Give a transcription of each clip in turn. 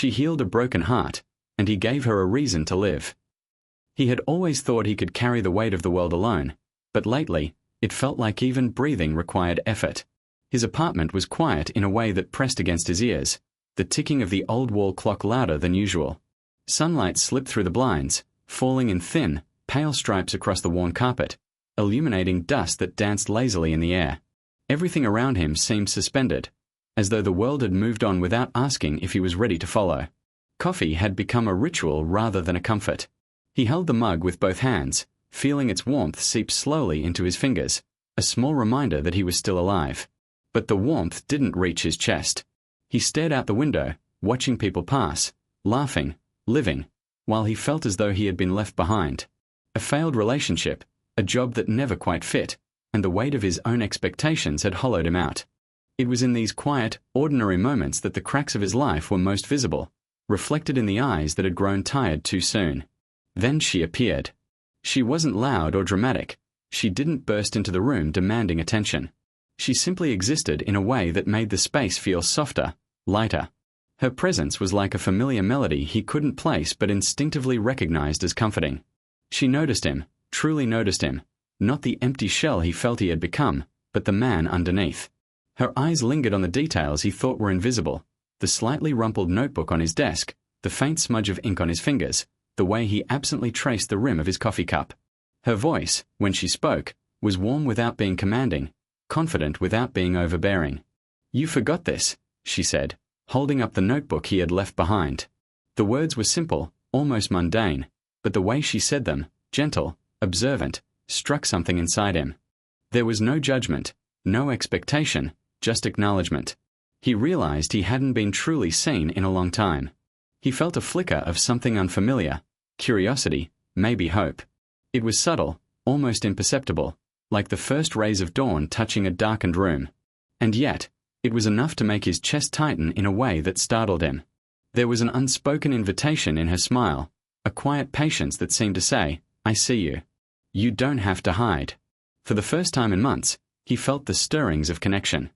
She healed a broken heart, and he gave her a reason to live. He had always thought he could carry the weight of the world alone, but lately, it felt like even breathing required effort. His apartment was quiet in a way that pressed against his ears, the ticking of the old wall clock louder than usual. Sunlight slipped through the blinds, falling in thin, pale stripes across the worn carpet, illuminating dust that danced lazily in the air. Everything around him seemed suspended, as though the world had moved on without asking if he was ready to follow. Coffee had become a ritual rather than a comfort. He held the mug with both hands, feeling its warmth seep slowly into his fingers, a small reminder that he was still alive. But the warmth didn't reach his chest. He stared out the window, watching people pass, laughing, living, while he felt as though he had been left behind. A failed relationship, a job that never quite fit, and the weight of his own expectations had hollowed him out. It was in these quiet, ordinary moments that the cracks of his life were most visible, reflected in the eyes that had grown tired too soon. Then she appeared. She wasn't loud or dramatic. She didn't burst into the room demanding attention. She simply existed in a way that made the space feel softer, lighter. Her presence was like a familiar melody he couldn't place but instinctively recognized as comforting. She noticed him, truly noticed him, not the empty shell he felt he had become, but the man underneath. Her eyes lingered on the details he thought were invisible, the slightly rumpled notebook on his desk, the faint smudge of ink on his fingers, the way he absently traced the rim of his coffee cup. Her voice, when she spoke, was warm without being commanding, confident without being overbearing. "You forgot this," she said, holding up the notebook he had left behind. The words were simple, almost mundane, but the way she said them, gentle, observant, struck something inside him. There was no judgment, no expectation, just acknowledgement. He realized he hadn't been truly seen in a long time. He felt a flicker of something unfamiliar, curiosity, maybe hope. It was subtle, almost imperceptible, like the first rays of dawn touching a darkened room. And yet, it was enough to make his chest tighten in a way that startled him. There was an unspoken invitation in her smile, a quiet patience that seemed to say, "I see you. You don't have to hide." For the first time in months, he felt the stirrings of connection.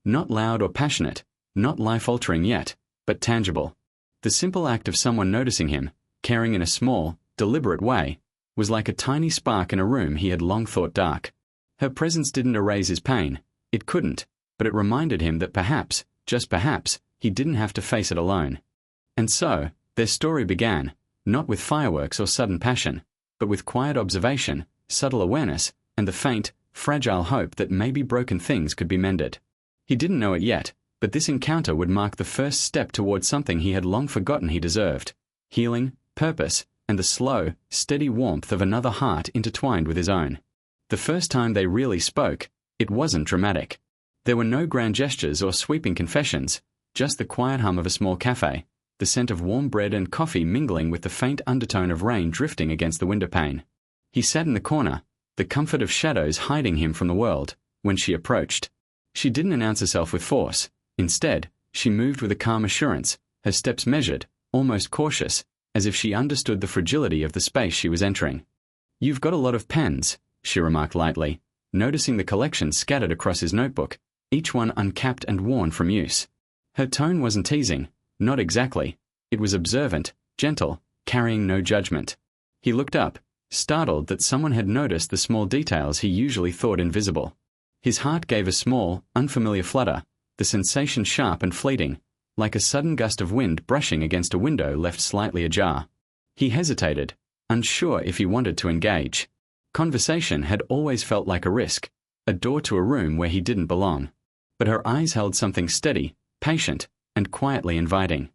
Not loud or passionate, not life-altering yet, but tangible. The simple act of someone noticing him, caring in a small, deliberate way, was like a tiny spark in a room he had long thought dark. Her presence didn't erase his pain. It couldn't, but it reminded him that perhaps, just perhaps, he didn't have to face it alone. And so, their story began, not with fireworks or sudden passion, but with quiet observation, subtle awareness, and the faint, fragile hope that maybe broken things could be mended. He didn't know it yet, but this encounter would mark the first step towards something he had long forgotten he deserved: healing, purpose, and the slow, steady warmth of another heart intertwined with his own. The first time they really spoke, it wasn't dramatic. There were no grand gestures or sweeping confessions, just the quiet hum of a small cafe, the scent of warm bread and coffee mingling with the faint undertone of rain drifting against the windowpane. He sat in the corner, the comfort of shadows hiding him from the world, when she approached. She didn't announce herself with force. Instead, she moved with a calm assurance, her steps measured, almost cautious, as if she understood the fragility of the space she was entering. "You've got a lot of pens," she remarked lightly, noticing the collection scattered across his notebook, each one uncapped and worn from use. Her tone wasn't teasing, not exactly. It was observant, gentle, carrying no judgment. He looked up, startled that someone had noticed the small details he usually thought invisible. His heart gave a small, unfamiliar flutter, the sensation sharp and fleeting, like a sudden gust of wind brushing against a window left slightly ajar. He hesitated, unsure if he wanted to engage. Conversation had always felt like a risk, a door to a room where he didn't belong. But her eyes held something steady, patient, and quietly inviting.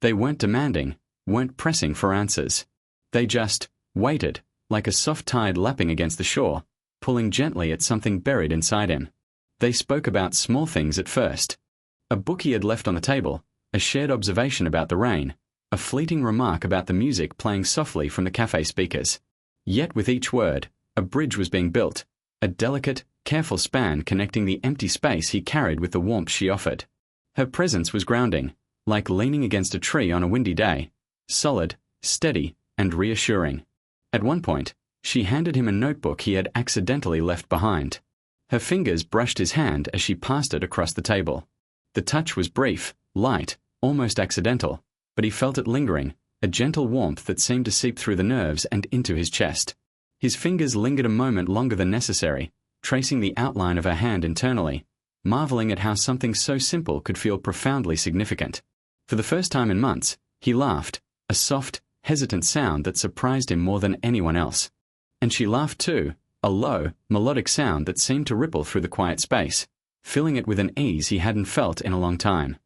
They weren't demanding, weren't pressing for answers. They just waited, like a soft tide lapping against the shore, pulling gently at something buried inside him. They spoke about small things at first. A book he had left on the table, a shared observation about the rain, a fleeting remark about the music playing softly from the cafe speakers. Yet with each word, a bridge was being built, a delicate, careful span connecting the empty space he carried with the warmth she offered. Her presence was grounding, like leaning against a tree on a windy day, solid, steady, and reassuring. At one point, she handed him a notebook he had accidentally left behind. Her fingers brushed his hand as she passed it across the table. The touch was brief, light, almost accidental, but he felt it lingering, a gentle warmth that seemed to seep through the nerves and into his chest. His fingers lingered a moment longer than necessary, tracing the outline of her hand internally, marveling at how something so simple could feel profoundly significant. For the first time in months, he laughed, a soft, hesitant sound that surprised him more than anyone else. And she laughed too, a low, melodic sound that seemed to ripple through the quiet space, filling it with an ease he hadn't felt in a long time.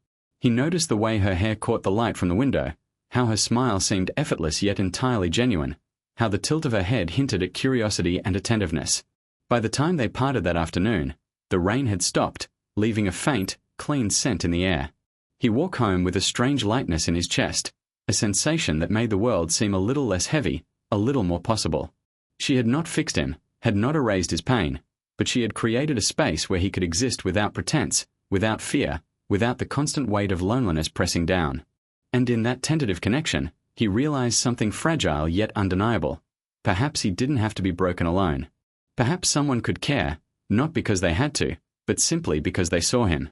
He noticed the way her hair caught the light from the window, how her smile seemed effortless yet entirely genuine, how the tilt of her head hinted at curiosity and attentiveness. By the time they parted that afternoon, the rain had stopped, leaving a faint, clean scent in the air. He walked home with a strange lightness in his chest, a sensation that made the world seem a little less heavy, a little more possible. She had not fixed him, had not erased his pain, but she had created a space where he could exist without pretense, without fear, without the constant weight of loneliness pressing down. And in that tentative connection, he realized something fragile yet undeniable. Perhaps he didn't have to be broken alone. Perhaps someone could care, not because they had to, but simply because they saw him.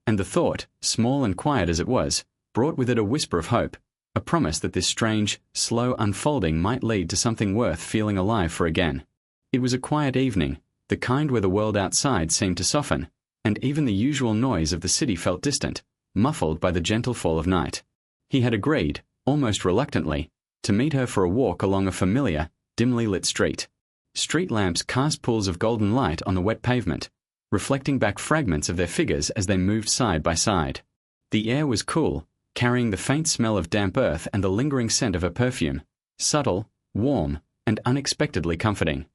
And the thought, small and quiet as it was, brought with it a whisper of hope, a promise that this strange, slow unfolding might lead to something worth feeling alive for again. It was a quiet evening, the kind where the world outside seemed to soften, and even the usual noise of the city felt distant, muffled by the gentle fall of night. He had agreed, almost reluctantly, to meet her for a walk along a familiar, dimly lit street. Street lamps cast pools of golden light on the wet pavement, reflecting back fragments of their figures as they moved side by side. The air was cool, carrying the faint smell of damp earth and the lingering scent of her perfume, subtle, warm, and unexpectedly comforting.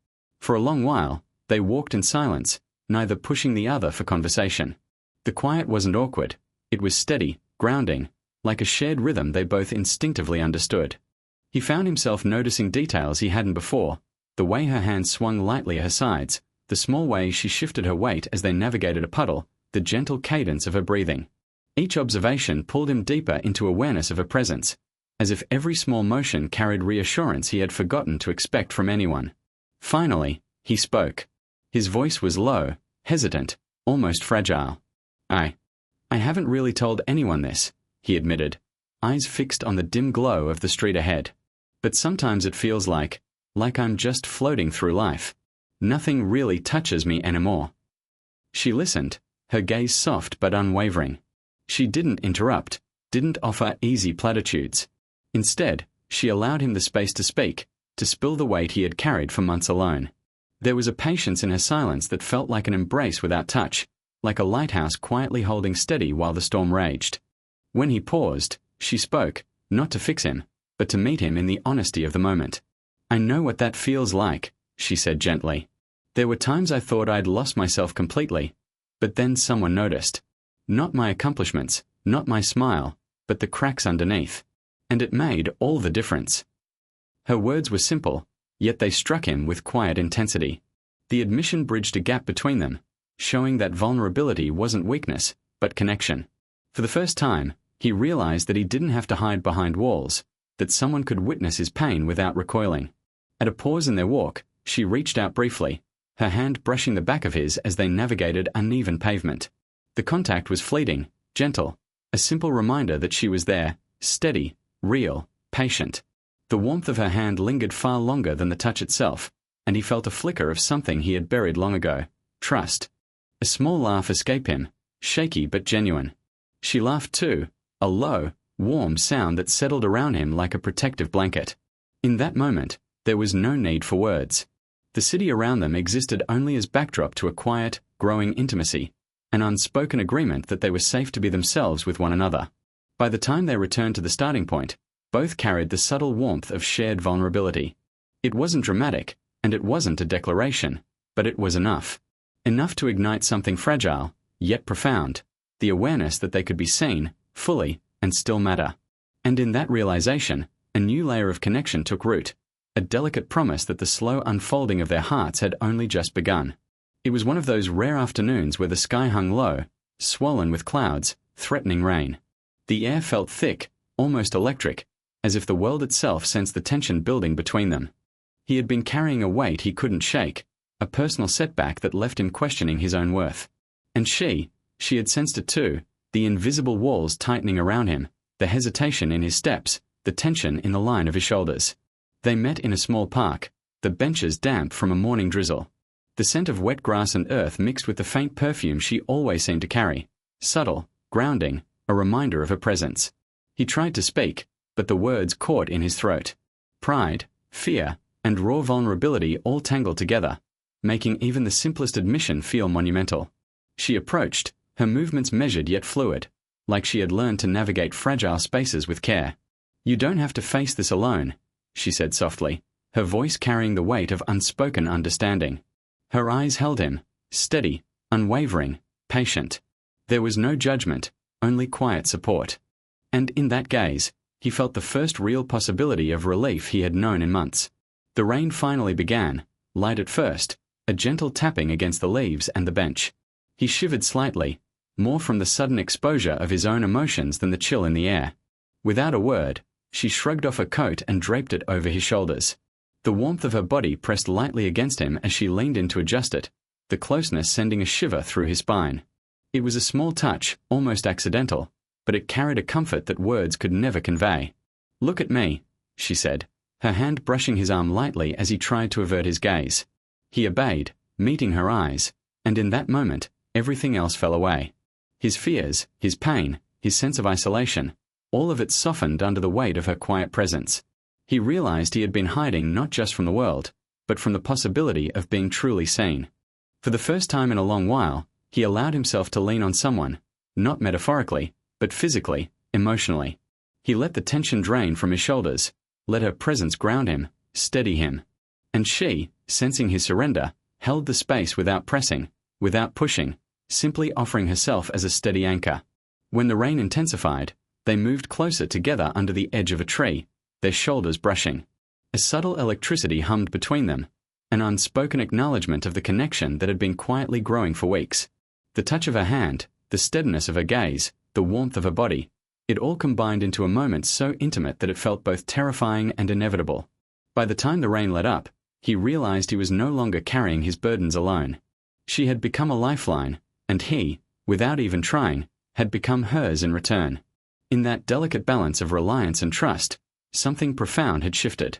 For a long while, they walked in silence, neither pushing the other for conversation. The quiet wasn't awkward, it was steady, grounding, like a shared rhythm they both instinctively understood. He found himself noticing details he hadn't before, the way her hands swung lightly at her sides, the small way she shifted her weight as they navigated a puddle, the gentle cadence of her breathing. Each observation pulled him deeper into awareness of her presence, as if every small motion carried reassurance he had forgotten to expect from anyone. Finally, he spoke. His voice was low, hesitant, almost fragile. I haven't really told anyone this, he admitted, eyes fixed on the dim glow of the street ahead. But sometimes it feels like I'm just floating through life. Nothing really touches me anymore. She listened, her gaze soft but unwavering. She didn't interrupt, didn't offer easy platitudes. Instead, she allowed him the space to speak, to spill the weight he had carried for months alone. There was a patience in her silence that felt like an embrace without touch, like a lighthouse quietly holding steady while the storm raged. When he paused, she spoke, not to fix him, but to meet him in the honesty of the moment. I know what that feels like, she said gently. There were times I thought I'd lost myself completely, but then someone noticed. Not my accomplishments, not my smile, but the cracks underneath. And it made all the difference. Her words were simple, yet they struck him with quiet intensity. The admission bridged a gap between them, showing that vulnerability wasn't weakness, but connection. For the first time, he realized that he didn't have to hide behind walls, that someone could witness his pain without recoiling. At a pause in their walk, she reached out briefly, her hand brushing the back of his as they navigated uneven pavement. The contact was fleeting, gentle, a simple reminder that she was there, steady, real, patient. The warmth of her hand lingered far longer than the touch itself, and he felt a flicker of something he had buried long ago, trust. A small laugh escaped him, shaky but genuine. She laughed too, a low, warm sound that settled around him like a protective blanket. In that moment, there was no need for words. The city around them existed only as backdrop to a quiet, growing intimacy, an unspoken agreement that they were safe to be themselves with one another. By the time they returned to the starting point, both carried the subtle warmth of shared vulnerability. It wasn't dramatic, and it wasn't a declaration, but it was enough. Enough to ignite something fragile, yet profound, the awareness that they could be seen, fully, and still matter. And in that realization, a new layer of connection took root, a delicate promise that the slow unfolding of their hearts had only just begun. It was one of those rare afternoons where the sky hung low, swollen with clouds, threatening rain. The air felt thick, almost electric, as if the world itself sensed the tension building between them. He had been carrying a weight he couldn't shake, a personal setback that left him questioning his own worth. And she had sensed it too, the invisible walls tightening around him, the hesitation in his steps, the tension in the line of his shoulders. They met in a small park, the benches damp from a morning drizzle. The scent of wet grass and earth mixed with the faint perfume she always seemed to carry, subtle, grounding, a reminder of her presence. He tried to speak, but the words caught in his throat. Pride, fear, and raw vulnerability all tangled together, making even the simplest admission feel monumental. She approached, her movements measured yet fluid, like she had learned to navigate fragile spaces with care. "You don't have to face this alone," she said softly, her voice carrying the weight of unspoken understanding. Her eyes held him, steady, unwavering, patient. There was no judgment, only quiet support. And in that gaze, he felt the first real possibility of relief he had known in months. The rain finally began, light at first, a gentle tapping against the leaves and the bench. He shivered slightly, more from the sudden exposure of his own emotions than the chill in the air. Without a word, she shrugged off her coat and draped it over his shoulders. The warmth of her body pressed lightly against him as she leaned in to adjust it, the closeness sending a shiver through his spine. It was a small touch, almost accidental, but it carried a comfort that words could never convey. "Look at me," she said, her hand brushing his arm lightly as he tried to avert his gaze. He obeyed, meeting her eyes, and in that moment, everything else fell away. His fears, his pain, his sense of isolation, all of it softened under the weight of her quiet presence. He realized he had been hiding not just from the world, but from the possibility of being truly seen. For the first time in a long while, he allowed himself to lean on someone, not metaphorically, but physically, emotionally. He let the tension drain from his shoulders, let her presence ground him, steady him. And she, sensing his surrender, held the space without pressing, without pushing, simply offering herself as a steady anchor. When the rain intensified, they moved closer together under the edge of a tree, their shoulders brushing. A subtle electricity hummed between them, an unspoken acknowledgement of the connection that had been quietly growing for weeks. The touch of her hand, the steadiness of her gaze, the warmth of her body, it all combined into a moment so intimate that it felt both terrifying and inevitable. By the time the rain let up, he realized he was no longer carrying his burdens alone. She had become a lifeline, and he, without even trying, had become hers in return. In that delicate balance of reliance and trust, something profound had shifted.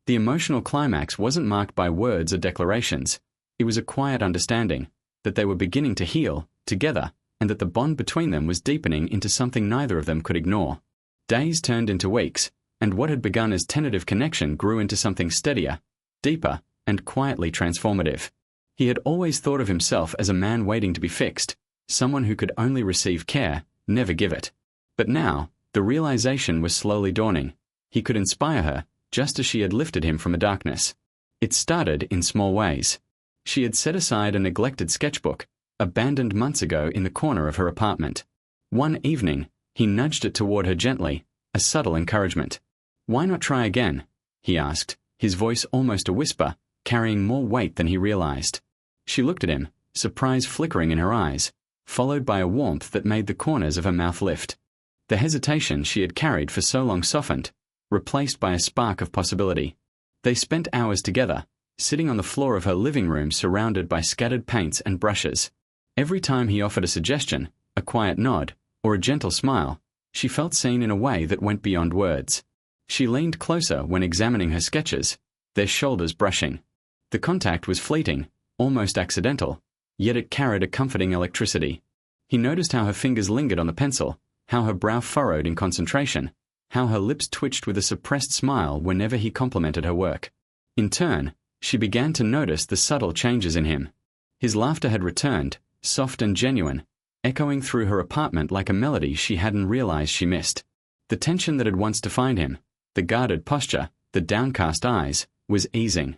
The emotional climax wasn't marked by words or declarations. It was a quiet understanding that they were beginning to heal, together, and that the bond between them was deepening into something neither of them could ignore. Days turned into weeks, and what had begun as tentative connection grew into something steadier, deeper, and quietly transformative. He had always thought of himself as a man waiting to be fixed, someone who could only receive care, never give it. But now, the realization was slowly dawning. He could inspire her, just as she had lifted him from the darkness. It started in small ways. She had set aside a neglected sketchbook, abandoned months ago in the corner of her apartment. One evening, he nudged it toward her gently, a subtle encouragement. "Why not try again?" he asked, his voice almost a whisper, carrying more weight than he realized. She looked at him, surprise flickering in her eyes, followed by a warmth that made the corners of her mouth lift. The hesitation she had carried for so long softened, replaced by a spark of possibility. They spent hours together, sitting on the floor of her living room surrounded by scattered paints and brushes. Every time he offered a suggestion, a quiet nod, or a gentle smile, she felt seen in a way that went beyond words. She leaned closer when examining her sketches, their shoulders brushing. The contact was fleeting, almost accidental, yet it carried a comforting electricity. He noticed how her fingers lingered on the pencil, how her brow furrowed in concentration, how her lips twitched with a suppressed smile whenever he complimented her work. In turn, she began to notice the subtle changes in him. His laughter had returned, soft and genuine, echoing through her apartment like a melody she hadn't realized she missed. The tension that had once defined him, the guarded posture, the downcast eyes, was easing.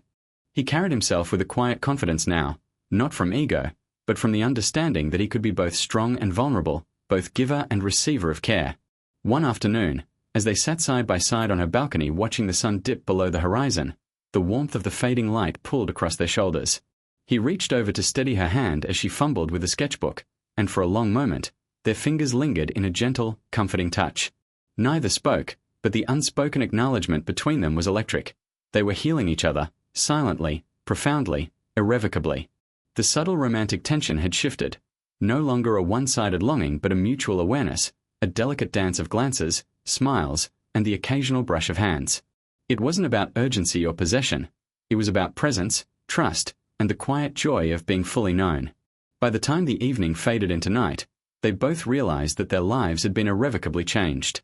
He carried himself with a quiet confidence now, not from ego, but from the understanding that he could be both strong and vulnerable, both giver and receiver of care. One afternoon, as they sat side by side on her balcony watching the sun dip below the horizon, the warmth of the fading light pulled across their shoulders. He reached over to steady her hand as she fumbled with the sketchbook, and for a long moment, their fingers lingered in a gentle, comforting touch. Neither spoke, but the unspoken acknowledgement between them was electric. They were healing each other, silently, profoundly, irrevocably. The subtle romantic tension had shifted. No longer a one-sided longing but a mutual awareness, a delicate dance of glances, smiles, and the occasional brush of hands. It wasn't about urgency or possession. It was about presence, trust, and the quiet joy of being fully known. By the time the evening faded into night, they both realized that their lives had been irrevocably changed.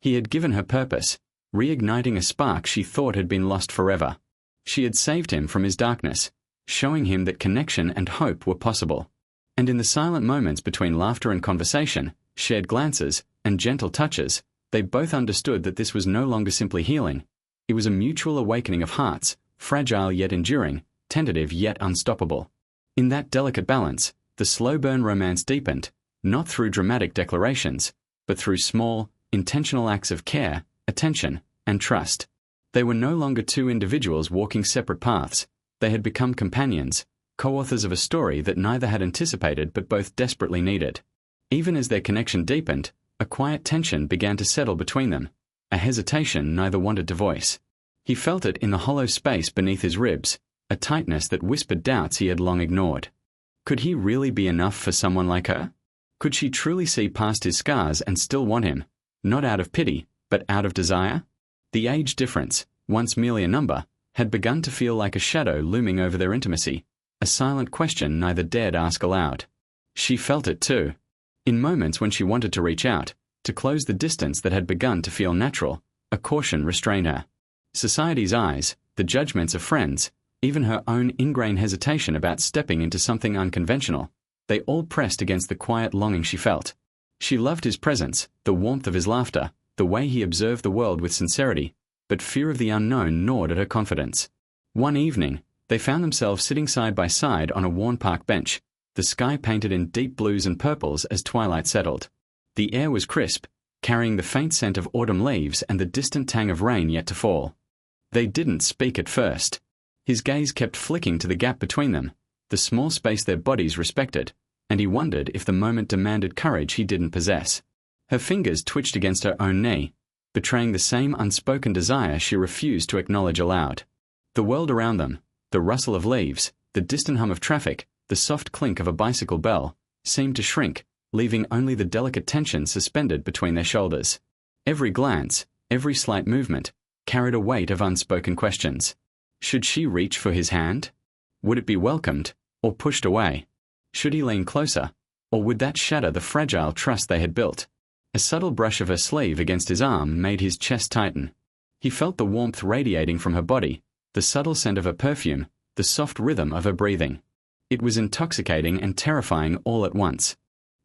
He had given her purpose, reigniting a spark she thought had been lost forever. She had saved him from his darkness, showing him that connection and hope were possible. And in the silent moments between laughter and conversation, shared glances, and gentle touches, they both understood that this was no longer simply healing. It was a mutual awakening of hearts, fragile yet enduring, tentative yet unstoppable. In that delicate balance, the slow-burn romance deepened, not through dramatic declarations, but through small, intentional acts of care, attention, and trust. They were no longer two individuals walking separate paths. They had become companions, co-authors of a story that neither had anticipated but both desperately needed. Even as their connection deepened, a quiet tension began to settle between them, a hesitation neither wanted to voice. He felt it in the hollow space beneath his ribs, a tightness that whispered doubts he had long ignored. Could he really be enough for someone like her? Could she truly see past his scars and still want him, not out of pity, but out of desire? The age difference, once merely a number, had begun to feel like a shadow looming over their intimacy, a silent question neither dared ask aloud. She felt it too. In moments when she wanted to reach out, to close the distance that had begun to feel natural, a caution restrained her. Society's eyes, the judgments of friends, even her own ingrained hesitation about stepping into something unconventional, they all pressed against the quiet longing she felt. She loved his presence, the warmth of his laughter, the way he observed the world with sincerity, but fear of the unknown gnawed at her confidence. One evening, they found themselves sitting side by side on a worn park bench, the sky painted in deep blues and purples as twilight settled. The air was crisp, carrying the faint scent of autumn leaves and the distant tang of rain yet to fall. They didn't speak at first. His gaze kept flicking to the gap between them, the small space their bodies respected, and he wondered if the moment demanded courage he didn't possess. Her fingers twitched against her own knee, betraying the same unspoken desire she refused to acknowledge aloud. The world around them, the rustle of leaves, the distant hum of traffic, the soft clink of a bicycle bell, seemed to shrink, leaving only the delicate tension suspended between their shoulders. Every glance, every slight movement, carried a weight of unspoken questions. Should she reach for his hand? Would it be welcomed, or pushed away? Should he lean closer, or would that shatter the fragile trust they had built? A subtle brush of her sleeve against his arm made his chest tighten. He felt the warmth radiating from her body, the subtle scent of her perfume, the soft rhythm of her breathing. It was intoxicating and terrifying all at once.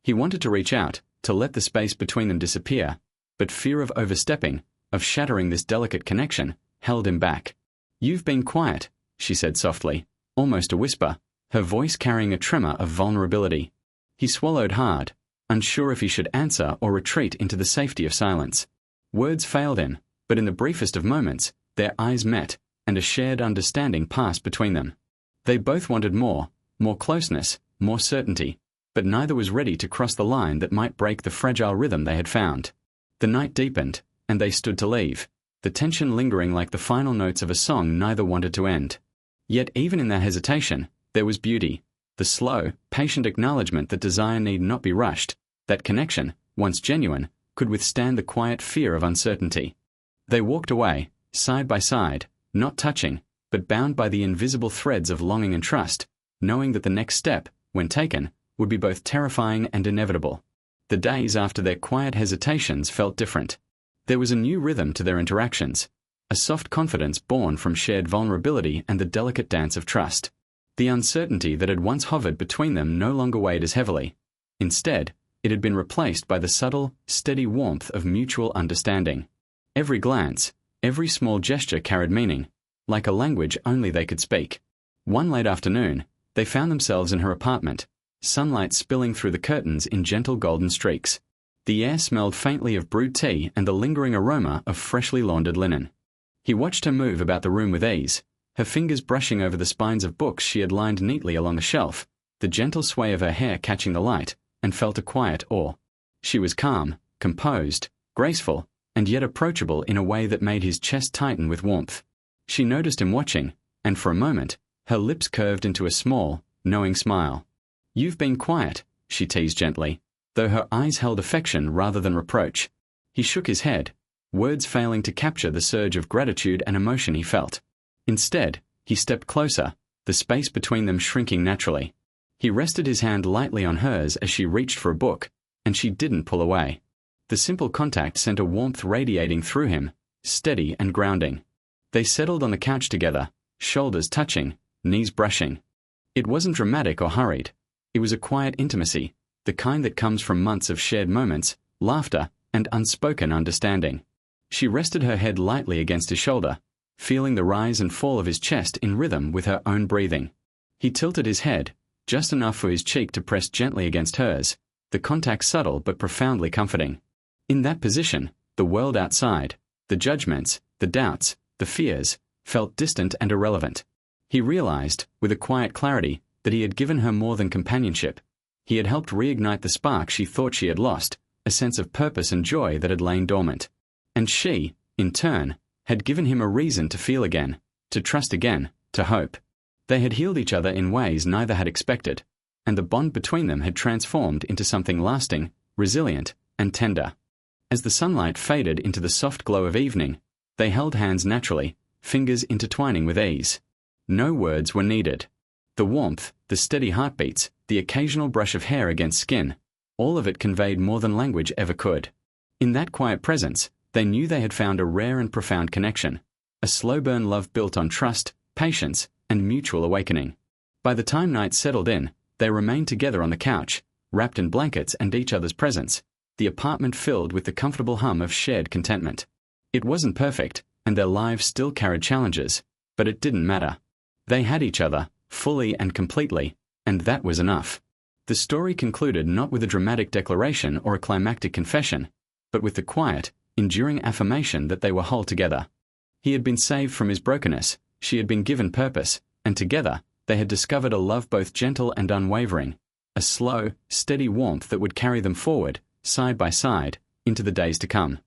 He wanted to reach out, to let the space between them disappear, but fear of overstepping, of shattering this delicate connection, held him back. "You've been quiet," she said softly, almost a whisper, her voice carrying a tremor of vulnerability. He swallowed hard, unsure if he should answer or retreat into the safety of silence. Words failed him, but in the briefest of moments, their eyes met, and a shared understanding passed between them. They both wanted more closeness, more certainty, but neither was ready to cross the line that might break the fragile rhythm they had found. The night deepened, and they stood to leave, the tension lingering like the final notes of a song neither wanted to end. Yet even in their hesitation, there was beauty, the slow, patient acknowledgement that desire need not be rushed, that connection, once genuine, could withstand the quiet fear of uncertainty. They walked away, side by side, not touching, but bound by the invisible threads of longing and trust, knowing that the next step, when taken, would be both terrifying and inevitable. The days after their quiet hesitations felt different. There was a new rhythm to their interactions, a soft confidence born from shared vulnerability and the delicate dance of trust. The uncertainty that had once hovered between them no longer weighed as heavily. Instead, it had been replaced by the subtle, steady warmth of mutual understanding. Every glance, every small gesture carried meaning, like a language only they could speak. One late afternoon, they found themselves in her apartment, sunlight spilling through the curtains in gentle golden streaks. The air smelled faintly of brewed tea and the lingering aroma of freshly laundered linen. He watched her move about the room with ease, her fingers brushing over the spines of books she had lined neatly along a shelf, the gentle sway of her hair catching the light, and felt a quiet awe. She was calm, composed, graceful, and yet approachable in a way that made his chest tighten with warmth. She noticed him watching, and for a moment, her lips curved into a small, knowing smile. "You've been quiet," she teased gently, though her eyes held affection rather than reproach. He shook his head, words failing to capture the surge of gratitude and emotion he felt. Instead, he stepped closer, the space between them shrinking naturally. He rested his hand lightly on hers as she reached for a book, and she didn't pull away. The simple contact sent a warmth radiating through him, steady and grounding. They settled on the couch together, shoulders touching, knees brushing. It wasn't dramatic or hurried. It was a quiet intimacy, the kind that comes from months of shared moments, laughter, and unspoken understanding. She rested her head lightly against his shoulder, feeling the rise and fall of his chest in rhythm with her own breathing. He tilted his head, just enough for his cheek to press gently against hers, the contact subtle but profoundly comforting. In that position, the world outside, the judgments, the doubts, the fears, felt distant and irrelevant. He realized, with a quiet clarity, that he had given her more than companionship. He had helped reignite the spark she thought she had lost, a sense of purpose and joy that had lain dormant. And she, in turn, had given him a reason to feel again, to trust again, to hope. They had healed each other in ways neither had expected, and the bond between them had transformed into something lasting, resilient, and tender. As the sunlight faded into the soft glow of evening, they held hands naturally, fingers intertwining with ease. No words were needed. The warmth, the steady heartbeats, the occasional brush of hair against skin, all of it conveyed more than language ever could. In that quiet presence, they knew they had found a rare and profound connection, a slow-burn love built on trust, patience, and mutual awakening. By the time night settled in, they remained together on the couch, wrapped in blankets and each other's presence, the apartment filled with the comfortable hum of shared contentment. It wasn't perfect, and their lives still carried challenges, but it didn't matter. They had each other, fully and completely, and that was enough. The story concluded not with a dramatic declaration or a climactic confession, but with the quiet, enduring affirmation that they were whole together. He had been saved from his brokenness, she had been given purpose, and together, they had discovered a love both gentle and unwavering, a slow, steady warmth that would carry them forward, side by side, into the days to come.